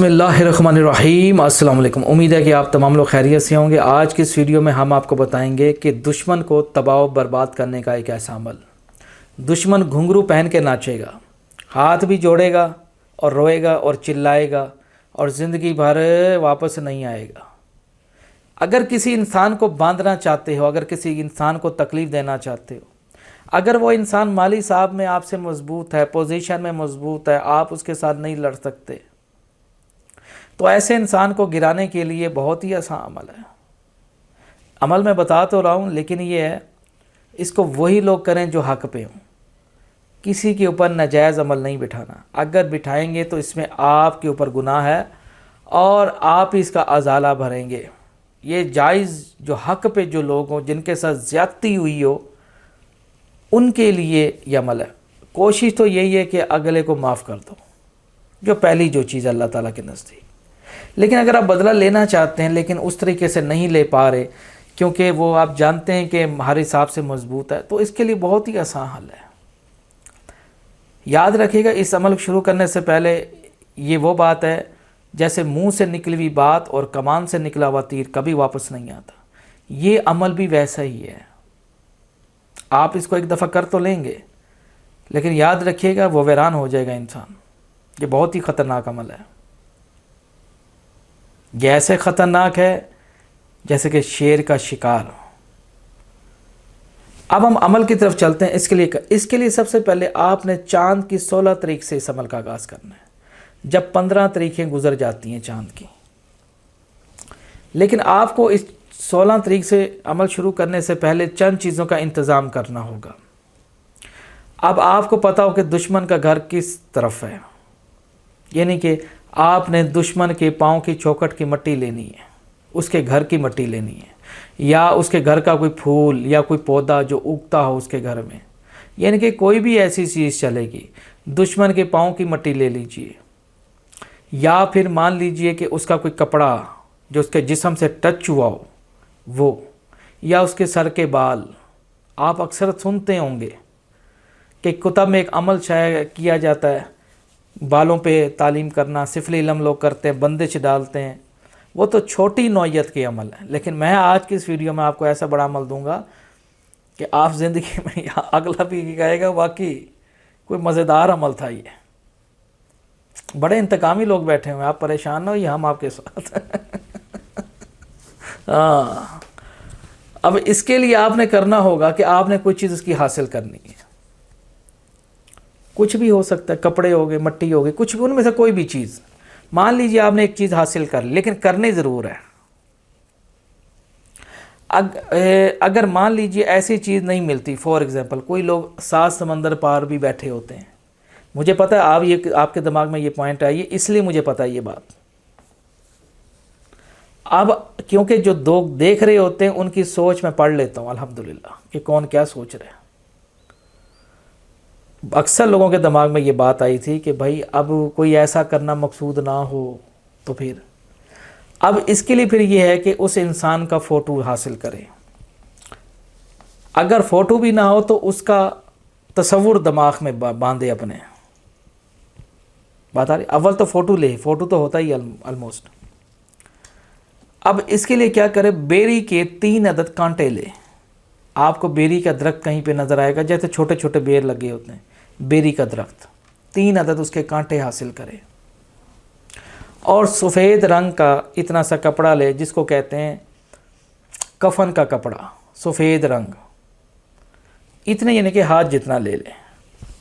बिस्मिल्लाहिर्रहमानिर्रहीम। अस्सलाम वालेकुम। उम्मीद है कि आप तमाम लोग खैरियत से होंगे। आज की इस वीडियो में हम आपको बताएंगे कि दुश्मन को तबाह व बर्बाद करने का एक ऐसा अमल। दुश्मन घुंघरू पहन के नाचेगा, हाथ भी जोड़ेगा और रोएगा और चिल्लाएगा और ज़िंदगी भर वापस नहीं आएगा। अगर किसी इंसान को बांधना चाहते हो, अगर किसी इंसान को तकलीफ़ देना चाहते हो, अगर वो इंसान माली साहब में आपसे मजबूत है, पोजीशन में मजबूत है, आप उसके साथ नहीं लड़ सकते, तो ऐसे इंसान को गिराने के लिए बहुत ही आसान अमल है। अमल मैं बता तो रहा हूँ, लेकिन ये है इसको वही लोग करें जो हक़ पे हों। किसी के ऊपर नाजायज़ अमल नहीं बिठाना। अगर बिठाएंगे तो इसमें आपके ऊपर गुनाह है और आप इसका अजाला भरेंगे। ये जायज़ जो हक़ पे जो लोग हों, जिनके साथ ज़्यादती हुई हो, उनके लिए ये अमल है। कोशिश तो यही है कि अगले को माफ़ कर दो, जो पहली जो चीज़ अल्लाह ताला के नज़दीक। लेकिन अगर आप बदला लेना चाहते हैं लेकिन उस तरीके से नहीं ले पा रहे, क्योंकि वो आप जानते हैं कि हमारे हिसाब से मजबूत है, तो इसके लिए बहुत ही आसान हल है। याद रखिएगा, इस अमल को शुरू करने से पहले ये वो बात है जैसे मुंह से निकली हुई बात और कमान से निकला हुआ तीर कभी वापस नहीं आता। ये अमल भी वैसा ही है। आप इसको एक दफ़ा कर तो लेंगे, लेकिन याद रखिएगा वो वीरान हो जाएगा इंसान। ये बहुत ही ख़तरनाक अमल है। ये ऐसे ख़तरनाक है जैसे कि शेर का शिकार। अब हम अमल की तरफ चलते हैं। इसके लिए सबसे पहले आपने चांद की 16 तारीख से इस अमल का आगाज़ करना है, जब 15 तारीखें गुजर जाती हैं चांद की। लेकिन आपको इस 16 तारीख से अमल शुरू करने से पहले चंद चीज़ों का इंतज़ाम करना होगा। अब आपको पता हो कि दुश्मन का घर किस तरफ है, यानी कि आपने दुश्मन के पाँव की चौखट की मिट्टी लेनी है, उसके घर की मिट्टी लेनी है, या उसके घर का कोई फूल या कोई पौधा जो उगता हो उसके घर में, यानी कि कोई भी ऐसी चीज़ चलेगी। दुश्मन के पाँव की मिट्टी ले लीजिए, या फिर मान लीजिए कि उसका कोई कपड़ा जो उसके जिस्म से टच हुआ हो वो, या उसके सर के बाल। आप अक्सर सुनते होंगे कि कुतब में एक अमल शायद किया जाता है, बालों पे तालीम करना, सिफली इल्म लोग करते हैं, बंदिश डालते हैं। वो तो छोटी नौयत के अमल है, लेकिन मैं आज की इस वीडियो में आपको ऐसा बड़ा अमल दूंगा कि आप ज़िंदगी में अगला भी कहेगा वाकई कोई मज़ेदार अमल था ये। बड़े इंतकामी लोग बैठे हुए हैं, आप परेशान ना होइए, हम आपके साथ हाँ। अब इसके लिए आपने करना होगा कि आपने कोई चीज़ उसकी हासिल करनी है। कुछ भी हो सकता है, कपड़े हो गए, मिट्टी हो गई, कुछ भी, उनमें से कोई भी चीज़। मान लीजिए आपने एक चीज़ हासिल कर ली, लेकिन करनी ज़रूर है। अगर मान लीजिए ऐसी चीज़ नहीं मिलती, फॉर एग्ज़ाम्पल कोई लोग 7 समंदर पार भी बैठे होते हैं। मुझे पता है आप ये आपके दिमाग में ये पॉइंट आई है, इसलिए मुझे पता है ये बात। अब क्योंकि जो लोग देख रहे होते हैं उनकी सोच मैं पढ़ लेता हूँ अल्हम्दुलिल्लाह कि कौन क्या सोच रहे हैं। अक्सर लोगों के दिमाग में ये बात आई थी कि भाई अब कोई ऐसा करना मकसूद ना हो तो फिर, अब इसके लिए फिर ये है कि उस इंसान का फ़ोटो हासिल करें। अगर फ़ोटो भी ना हो तो उसका तसव्वुर दिमाग में बांधे अपने। बात आ रही, अव्वल तो फ़ोटो तो होता ही ऑलमोस्ट। अब इसके लिए क्या करें, बेरी के 3 अदद कांटे ले। आपको बेरी का दरख्त कहीं पे नज़र आएगा, जैसे छोटे छोटे बेर लगे होते हैं, बेरी का दरख्त 3 अदद उसके कांटे हासिल करें। और सफ़ेद रंग का इतना सा कपड़ा ले, जिसको कहते हैं कफन का कपड़ा, सफ़ेद रंग, इतने यानी कि हाथ जितना ले लें,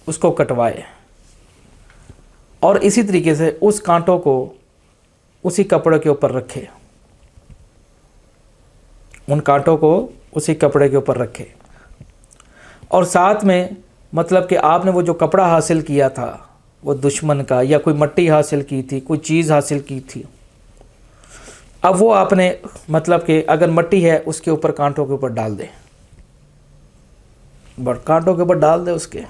उसको कटवाए। और इसी तरीके से उस कांटों को उसी कपड़े के ऊपर रखे, उन कांटों को उसी कपड़े के ऊपर रखे। और साथ में मतलब कि आपने वो जो कपड़ा हासिल किया था वो दुश्मन का, या कोई मिट्टी हासिल की थी, कोई चीज़ हासिल की थी, अब वो आपने मतलब कि अगर मिट्टी है उसके ऊपर कांटों के ऊपर डाल दे, कांटों के ऊपर डाल दे उसके।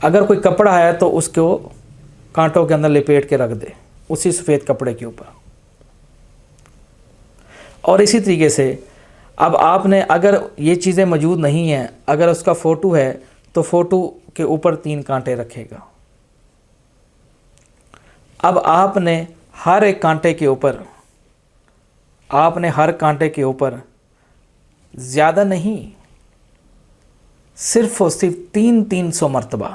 अगर कोई कपड़ा है तो उसको कांटों के अंदर लपेट के रख दे, उसी सफ़ेद कपड़े के ऊपर। और इसी तरीके से अब आपने, अगर ये चीज़ें मौजूद नहीं हैं, अगर उसका फ़ोटो है तो फ़ोटो के ऊपर 3 कांटे रखेगा। अब आपने हर एक कांटे के ऊपर ज़्यादा नहीं, सिर्फ और सिर्फ 300 मरतबा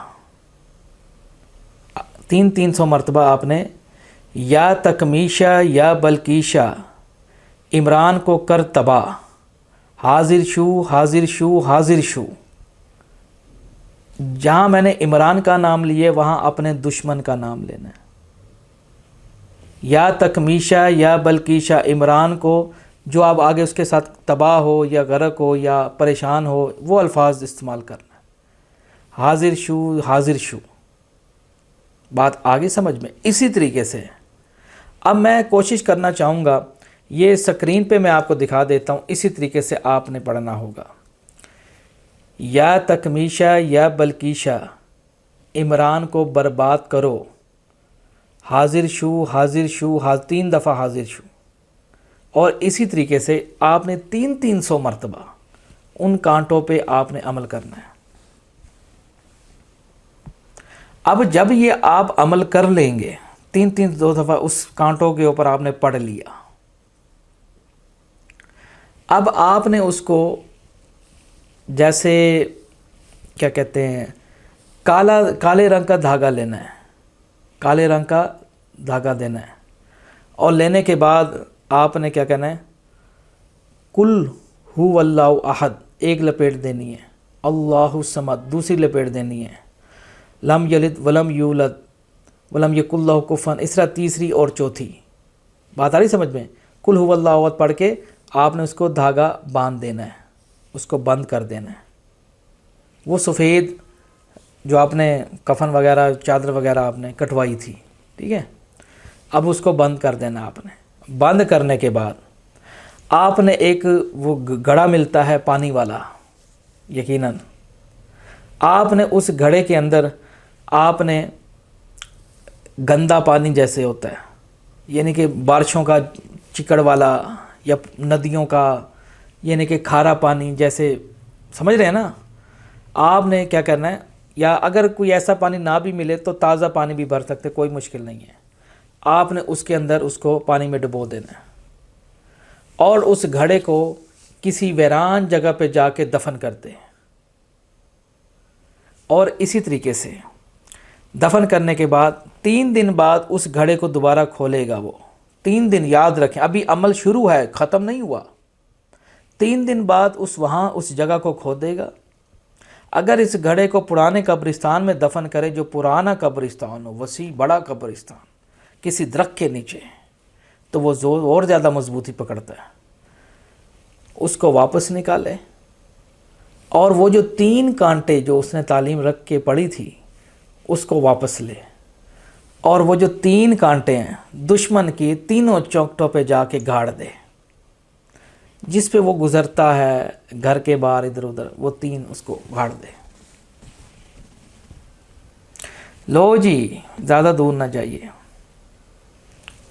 300 मरतबा आपने या तकमीशा या बल्कीशा इमरान को कर तबाह, हाजिर शू हाजिर शू हाजिर शू। जहाँ मैंने इमरान का नाम लिए वहाँ अपने दुश्मन का नाम लेना है। या तकमीशा या बल्कीशा, इमरान को जो आप आगे उसके साथ तबाह हो या गरक हो या परेशान हो वो अल्फाज इस्तेमाल करना है। हाजिर शू हाजिर शू। बात आगे समझ में? इसी तरीके से अब मैं कोशिश करना चाहूँगा, ये स्क्रीन पे मैं आपको दिखा देता हूँ, इसी तरीके से आपने पढ़ना होगा। या तकमीशा या बल्कीशा इमरान को बर्बाद करो, हाजिर शू हाजिर शू 3 दफ़ा हाजिर शू। और इसी तरीके से आपने 300 मरतबा उन कांटों पे आपने अमल करना है। अब जब ये आप अमल कर लेंगे, 2 दफ़ा उस कांटों के ऊपर आपने पढ़ लिया, अब आपने उसको जैसे क्या कहते हैं, काले रंग का धागा लेना है, काले रंग का धागा देना है। और लेने के बाद आपने क्या कहना है, कुल हु अल्लाहु अहद एक लपेट देनी है, अल्लाहु समद दूसरी लपेट देनी है, लम यलिद वलम यूलद वलम यकुल लहु कुफुवन, इस तरह तीसरी और चौथी। बात आ रही समझ में? कुल हु अल्लाहु अहद पढ़ के आपने उसको धागा बांध देना है, उसको बंद कर देना है। वो सफ़ेद जो आपने कफन वगैरह चादर वगैरह आपने कटवाई थी, ठीक है, अब उसको बंद कर देना आपने। बंद करने के बाद आपने एक वो घड़ा मिलता है पानी वाला, यकीनन आपने उस घड़े के अंदर आपने गंदा पानी जैसे होता है, यानी कि बारिशों का चिकड़ वाला या नदियों का, यानी कि खारा पानी जैसे, समझ रहे हैं ना? आपने क्या करना है, या अगर कोई ऐसा पानी ना भी मिले तो ताज़ा पानी भी भर सकते, कोई मुश्किल नहीं है। आपने उसके अंदर उसको पानी में डुबो देना है और उस घड़े को किसी वीरान जगह पे जाके दफन कर दे। और इसी तरीके से दफन करने के बाद 3 दिन बाद उस घड़े को दोबारा खोलेगा वो। 3 दिन याद रखें, अभी अमल शुरू है, ख़त्म नहीं हुआ। 3 दिन बाद उस जगह को खोदेगा। अगर इस घड़े को पुराने कब्रिस्तान में दफन करे, जो पुराना कब्रिस्तान हो, वसी बड़ा कब्रिस्तान, किसी दरख्त के नीचे, तो वो जोर और ज़्यादा मजबूती पकड़ता है। उसको वापस निकाले और वो जो 3 कांटे जो उसने तालीम रख के पड़ी थी उसको वापस ले, और वो जो 3 कांटे हैं दुश्मन की तीनों चौखटों पे जाके गाड़ दे, जिस पे वो गुज़रता है घर के बाहर इधर उधर, वो 3 उसको गाड़ दे। लो जी, ज़्यादा दूर ना जाइए,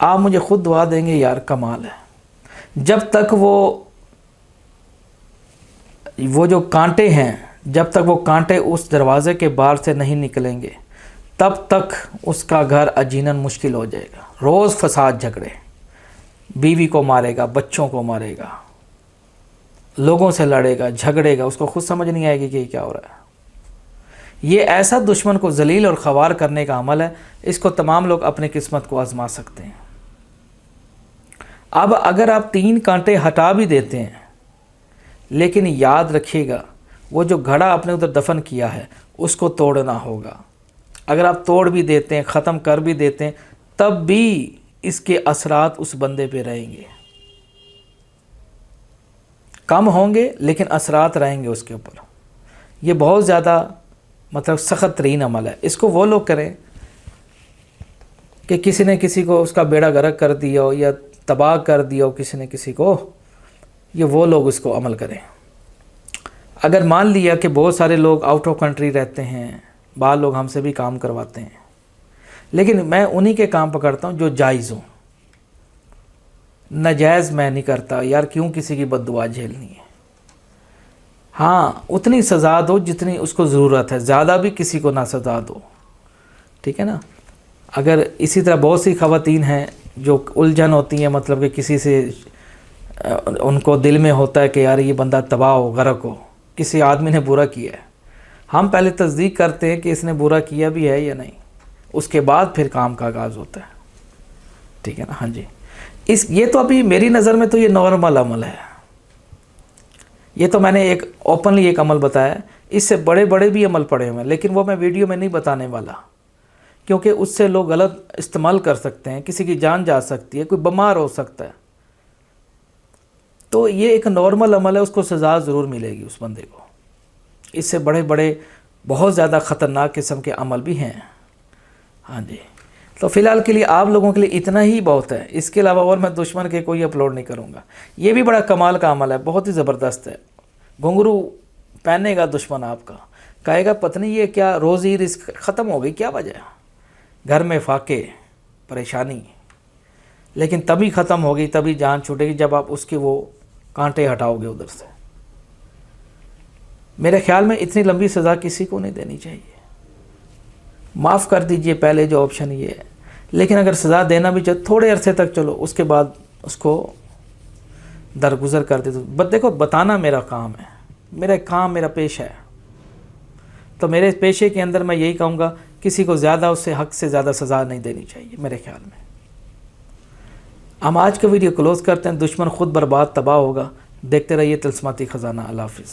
आप मुझे खुद दुआ देंगे, यार कमाल है। जब तक वो जो कांटे हैं, जब तक वो कांटे उस दरवाज़े के बाहर से नहीं निकलेंगे तब तक उसका घर अजीनन मुश्किल हो जाएगा। रोज़ फसाद झगड़े, बीवी को मारेगा, बच्चों को मारेगा, लोगों से लड़ेगा, झगड़ेगा, उसको खुद समझ नहीं आएगी कि क्या हो रहा है। ये ऐसा दुश्मन को जलील और ख़वार करने का अमल है, इसको तमाम लोग अपनी किस्मत को आजमा सकते हैं। अब अगर आप 3 कांटे हटा भी देते हैं, लेकिन याद रखिएगा वो जो घड़ा आपने उधर दफन किया है उसको तोड़ना होगा। अगर आप तोड़ भी देते हैं, ख़त्म कर भी देते हैं, तब भी इसके असरात उस बंदे पे रहेंगे। कम होंगे लेकिन असरात रहेंगे उसके ऊपर। ये बहुत ज़्यादा मतलब सख्त तरीन अमल है। इसको वो लोग करें कि किसी ने किसी को उसका बेड़ा गर्क कर दिया हो या तबाह कर दिया हो किसी ने किसी को, ये वो लोग इसको अमल करें। अगर मान लिया कि बहुत सारे लोग आउट ऑफ कंट्री रहते हैं, बाहर लोग हमसे भी काम करवाते हैं, लेकिन मैं उन्हीं के काम पकड़ता हूँ जो जायज़ हों, नाजायज़ मैं नहीं करता। यार क्यों किसी की बद्दुआ झेलनी है। हाँ, उतनी सज़ा दो जितनी उसको ज़रूरत है, ज़्यादा भी किसी को ना सज़ा दो, ठीक है ना। اگر اسی طرح بہت سی خواتین ہیں جو الجھن ہوتی ہیں، مطلب کہ کسی سے ان کو دل میں ہوتا ہے کہ یار یہ بندہ تباہ ہو، غرق ہو، کسی آدمی نے برا کیا ہے، ہم پہلے تصدیق کرتے ہیں کہ اس نے برا کیا بھی ہے یا نہیں، اس کے بعد پھر کام کا آغاز ہوتا ہے، ٹھیک ہے نا؟ ہاں جی، یہ تو ابھی میری نظر میں تو یہ نارمل عمل ہے، یہ تو میں نے ایک اوپنلی ایک عمل بتایا ہے، اس سے بڑے بڑے بھی عمل پڑے ہوئے ہیں، لیکن وہ میں ویڈیو میں نہیں بتانے والا، کیونکہ اس سے لوگ غلط استعمال کر سکتے ہیں، کسی کی جان جا سکتی ہے، کوئی بیمار ہو سکتا ہے۔ تو یہ ایک نارمل عمل ہے، اس کو سزا ضرور ملے گی اس بندے کو۔ اس سے بڑے بڑے بہت زیادہ خطرناک قسم کے عمل بھی ہیں۔ ہاں جی، تو فی الحال کے لیے آپ لوگوں کے لیے اتنا ہی بہت ہے، اس کے علاوہ اور میں دشمن کے کوئی اپلوڈ نہیں کروں گا۔ یہ بھی بڑا کمال کا عمل ہے، بہت ہی زبردست ہے۔ گھنگرو پہنے گا دشمن آپ کا، کہے گا پتہ نہیں یہ کیا روزی رزق ختم ہو گئی، کیا وجہ ہے؟ گھر میں فاقے، پریشانی، لیکن تبھی ختم ہوگی، تبھی جان چھوٹے گی جب آپ اس کے وہ کانٹے ہٹاؤ گے ادھر سے۔ میرے خیال میں اتنی لمبی سزا کسی کو نہیں دینی چاہیے، معاف کر دیجئے پہلے جو آپشن یہ ہے، لیکن اگر سزا دینا بھی چاہے تھوڑے عرصے تک چلو، اس کے بعد اس کو درگزر کر دے۔ تو دیکھو بتانا میرا کام ہے، میرا کام، میرا پیشہ ہے، تو میرے پیشے کے اندر میں یہی کہوں گا کسی کو زیادہ اس سے حق سے زیادہ سزا نہیں دینی چاہیے میرے خیال میں۔ ہم آج کا ویڈیو کلوز کرتے ہیں، دشمن خود برباد تباہ ہوگا۔ دیکھتے رہیے طلسماتی خزانہ۔ اللہ حافظ۔